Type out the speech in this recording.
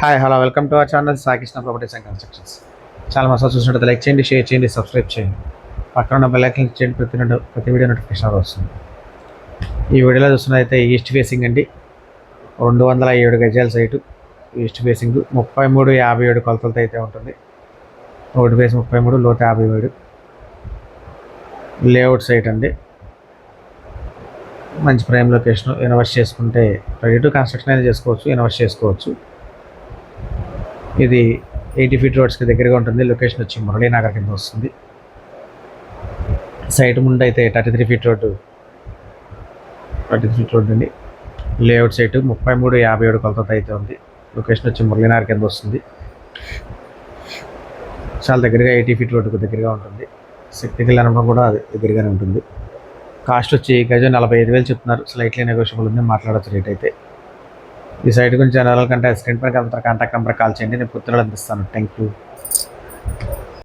Hi hello welcome to our channel Sakishna properties and constructions. చాలా మసాలా చూసినట్టు లైక్ చేయండి, షేర్ చేయండి, సబ్స్క్రైబ్ చేయండి. పక్కన ఉన్న బెల్ ఐకాన్ క్లిక్ చేయండి. ప్రతి వీడియో నోటిఫికేషన్ వస్తుంది. ఈ వీడియోలో చూస్తున్నదైతే ఈస్ట్ ఫేసింగ్ అండి. 207 గజాల సైటు ఈస్ట్ ఫేసింగ్ 33:57 కొలతలతో అయితే ఉంటుంది. రోడ్డు ఫేస్ 33, లోతు 57. లేఅవుట్ సైట్ అండి. మంచి ప్రైమ్ లొకేషన్. ఇన్వెస్ట్ చేసుకుంటే రెడీ టు కన్స్ట్రక్షన్ అయితే చేసుకోవచ్చు, ఇన్వెస్ట్ చేసుకోవచ్చు. ఇది 80 ఫీట్ రోడ్స్కి దగ్గరగా ఉంటుంది. లొకేషన్ వచ్చి మురళీనగర్ కింద వస్తుంది. సైట్ ముందు అయితే 33 ఫీట్ రోడ్డు అండి. లేఅవుట్ సైట్ 33:57 కొలతతో అయితే ఉంది. లొకేషన్ వచ్చి మురళీనగర్ కింద వస్తుంది. చాలా దగ్గరగా 80 ఫీట్ రోడ్డుకు దగ్గరగా ఉంటుంది. శక్తికి అనుభవం కూడా దగ్గరగానే ఉంటుంది. కాస్ట్ వచ్చి గజం 45,000 చెప్తున్నారు. స్లైట్లీ నెగోషియబుల్ ఉంది, మాట్లాడచ్చు రేట్ అయితే. ఈ సైట్ గురించి జనరల్ కంటే స్క్రీన్ పైన కాంటాక్ట్ నెంబర్ కాల్ చేయండి. నేను పుత్రులు అందిస్తాను. Thank you.